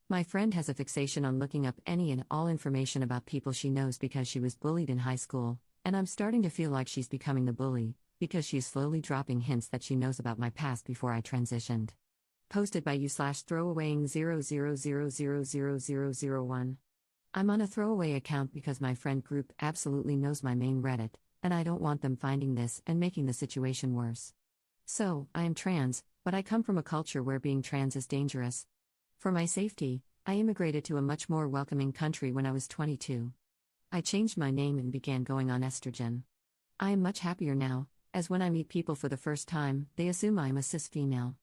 My friend has a fixation on looking up any and all information about people she knows because she was bullied in high school, and I'm starting to feel like she's becoming the bully, because she's slowly dropping hints that she knows about my past before I transitioned. Posted by you/throwawaying000000001. I'm on a throwaway account because my friend group absolutely knows my main Reddit, and I don't want them finding this and making the situation worse. So, I am trans, but I come from a culture where being trans is dangerous. For my safety, I immigrated to a much more welcoming country when I was 22. I changed my name and began going on estrogen. I am much happier now, as when I meet people for the first time, they assume I am a cis female.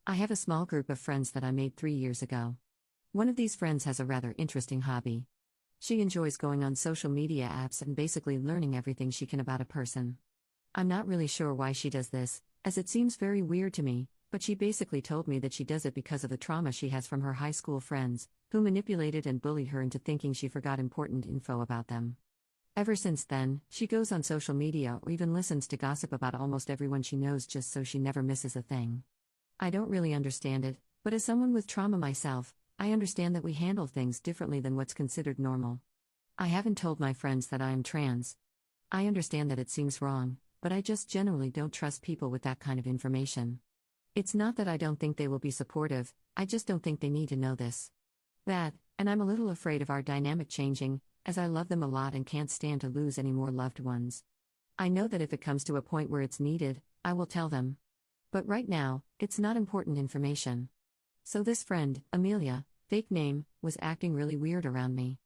I have a small group of friends that I made 3 years ago. One of these friends has a rather interesting hobby. She enjoys going on social media apps and basically learning everything she can about a person. I'm not really sure why she does this, as it seems very weird to me, but she basically told me that she does it because of the trauma she has from her high school friends, who manipulated and bullied her into thinking she forgot important info about them. Ever since then, she goes on social media or even listens to gossip about almost everyone she knows just so she never misses a thing. I don't really understand it, but as someone with trauma myself, I understand that we handle things differently than what's considered normal. I haven't told my friends that I am trans. I understand that it seems wrong, but I just generally don't trust people with that kind of information. It's not that I don't think they will be supportive, I just don't think they need to know this. That, and I'm a little afraid of our dynamic changing, as I love them a lot and can't stand to lose any more loved ones. I know that if it comes to a point where it's needed, I will tell them. But right now, it's not important information. So this friend, Amelia, fake name, was acting really weird around me.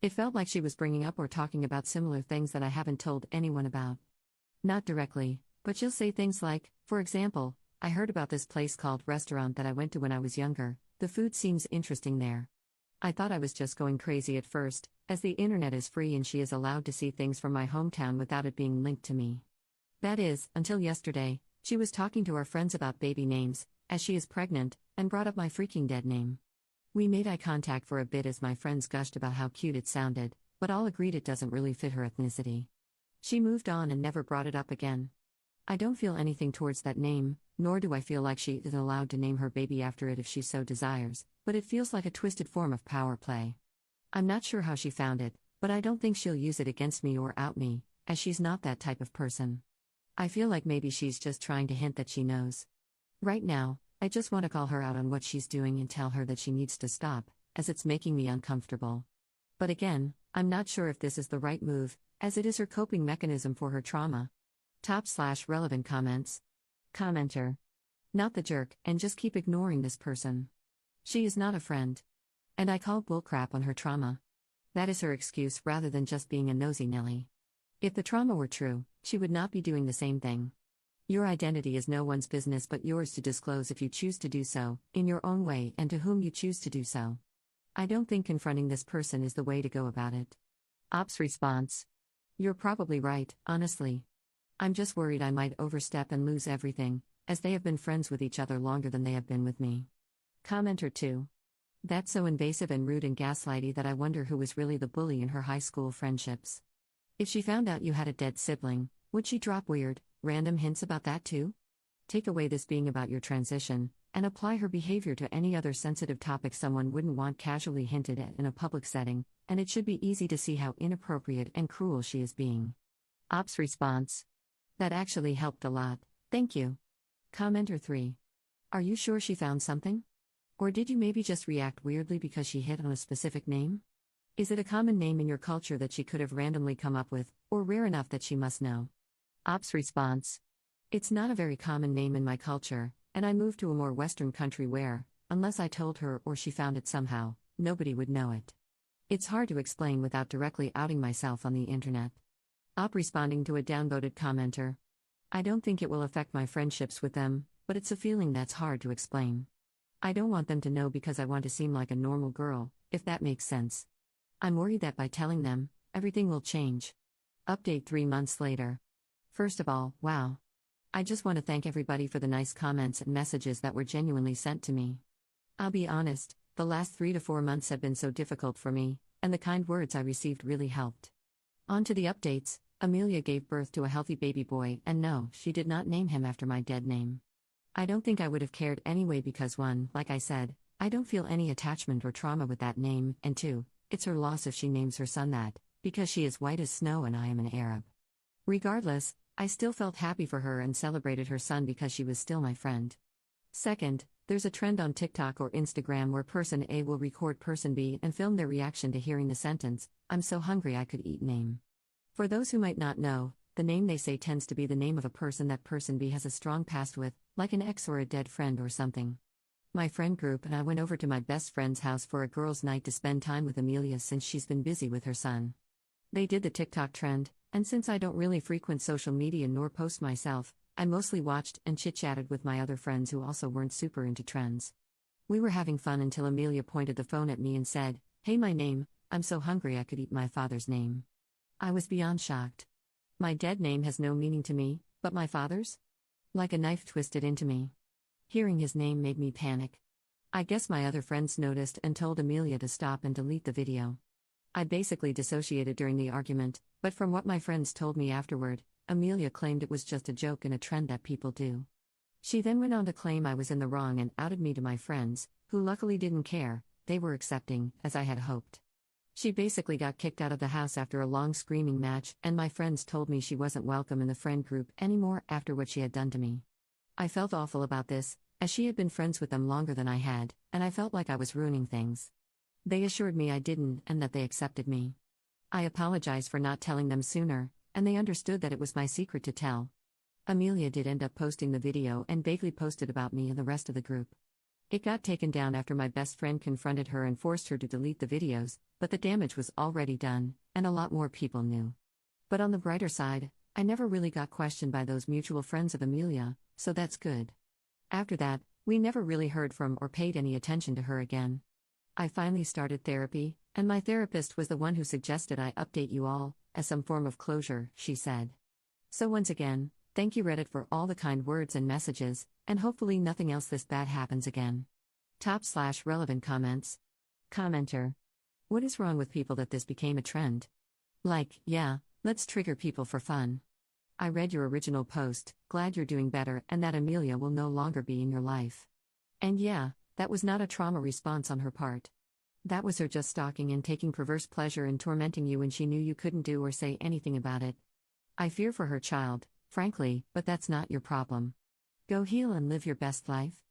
It felt like she was bringing up or talking about similar things that I haven't told anyone about. Not directly, but she'll say things like, for example, I heard about this place called restaurant that I went to when I was younger, the food seems interesting there. I thought I was just going crazy at first, as the internet is free and she is allowed to see things from my hometown without it being linked to me. That is, until yesterday, she was talking to our friends about baby names, as she is pregnant, and brought up my freaking dead name. We made eye contact for a bit as my friends gushed about how cute it sounded, but all agreed it doesn't really fit her ethnicity. She moved on and never brought it up again. I don't feel anything towards that name, nor do I feel like she is allowed to name her baby after it if she so desires, but it feels like a twisted form of power play. I'm not sure how she found it, but I don't think she'll use it against me or out me, as she's not that type of person. I feel like maybe she's just trying to hint that she knows. Right now, I just want to call her out on what she's doing and tell her that she needs to stop, as it's making me uncomfortable. But again, I'm not sure if this is the right move, as it is her coping mechanism for her trauma. Top/relevant comments. Commenter. Not the jerk, and just keep ignoring this person. She is not a friend. And I call bullcrap on her trauma. That is her excuse rather than just being a nosy Nelly. If the trauma were true, she would not be doing the same thing. Your identity is no one's business but yours to disclose if you choose to do so, in your own way and to whom you choose to do so. I don't think confronting this person is the way to go about it. Ops response. You're probably right, honestly. I'm just worried I might overstep and lose everything, as they have been friends with each other longer than they have been with me. Commenter 2. That's so invasive and rude and gaslighty that I wonder who was really the bully in her high school friendships. If she found out you had a dead sibling, would she drop weird, random hints about that too? Take away this being about your transition, and apply her behavior to any other sensitive topic someone wouldn't want casually hinted at in a public setting, and it should be easy to see how inappropriate and cruel she is being. Ops response. That actually helped a lot, thank you. Commenter 3. Are you sure she found something? Or did you maybe just react weirdly because she hit on a specific name? Is it a common name in your culture that she could have randomly come up with, or rare enough that she must know? Ops response. It's not a very common name in my culture, and I moved to a more Western country where, unless I told her or she found it somehow, nobody would know it. It's hard to explain without directly outing myself on the internet. Op responding to a downvoted commenter. I don't think it will affect my friendships with them, but it's a feeling that's hard to explain. I don't want them to know because I want to seem like a normal girl, if that makes sense. I'm worried that by telling them, everything will change. Update 3 months later. First of all, wow. I just want to thank everybody for the nice comments and messages that were genuinely sent to me. I'll be honest, the last 3 to 4 months have been so difficult for me, and the kind words I received really helped. On to the updates. Amelia gave birth to a healthy baby boy, and no, she did not name him after my dead name. I don't think I would have cared anyway because one, like I said, I don't feel any attachment or trauma with that name, and 2, it's her loss if she names her son that, because she is white as snow and I am an Arab. Regardless, I still felt happy for her and celebrated her son because she was still my friend. Second, there's a trend on TikTok or Instagram where person A will record person B and film their reaction to hearing the sentence, "I'm so hungry I could eat" name. For those who might not know, the name they say tends to be the name of a person that person B has a strong past with, like an ex or a dead friend or something. My friend group and I went over to my best friend's house for a girls' night to spend time with Amelia since she's been busy with her son. They did the TikTok trend, and since I don't really frequent social media nor post myself, I mostly watched and chit-chatted with my other friends who also weren't super into trends. We were having fun until Amelia pointed the phone at me and said, "Hey, my name, I'm so hungry I could eat my father's name." I was beyond shocked. My dead name has no meaning to me, but my father's? Like a knife twisted into me. Hearing his name made me panic. I guess my other friends noticed and told Amelia to stop and delete the video. I basically dissociated during the argument, but from what my friends told me afterward, Amelia claimed it was just a joke and a trend that people do. She then went on to claim I was in the wrong and outed me to my friends, who luckily didn't care. They were accepting, as I had hoped. She basically got kicked out of the house after a long screaming match, and my friends told me she wasn't welcome in the friend group anymore after what she had done to me. I felt awful about this, as she had been friends with them longer than I had, and I felt like I was ruining things. They assured me I didn't and that they accepted me. I apologized for not telling them sooner, and they understood that it was my secret to tell. Amelia did end up posting the video and vaguely posted about me and the rest of the group. It got taken down after my best friend confronted her and forced her to delete the videos, but the damage was already done, and a lot more people knew. But on the brighter side, I never really got questioned by those mutual friends of Amelia, so that's good. After that, we never really heard from or paid any attention to her again. I finally started therapy, and my therapist was the one who suggested I update you all, as some form of closure, she said. So once again, thank you Reddit for all the kind words and messages, and hopefully nothing else this bad happens again. Top/relevant comments. Commenter. What is wrong with people that this became a trend? Like, yeah, let's trigger people for fun. I read your original post, glad you're doing better and that Amelia will no longer be in your life. And yeah, that was not a trauma response on her part. That was her just stalking and taking perverse pleasure in tormenting you when she knew you couldn't do or say anything about it. I fear for her child, frankly, but that's not your problem. Go heal and live your best life.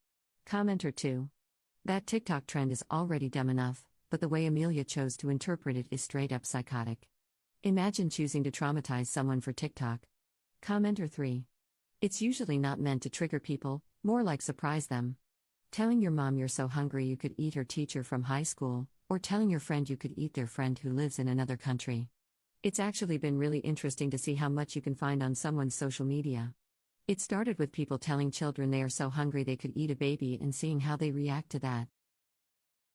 Commenter 2. That TikTok trend is already dumb enough, but the way Amelia chose to interpret it is straight up psychotic. Imagine choosing to traumatize someone for TikTok. Commenter 3. It's usually not meant to trigger people, more like surprise them. Telling your mom you're so hungry you could eat her teacher from high school, or telling your friend you could eat their friend who lives in another country. It's actually been really interesting to see how much you can find on someone's social media. It started with people telling children they are so hungry they could eat a baby and seeing how they react to that.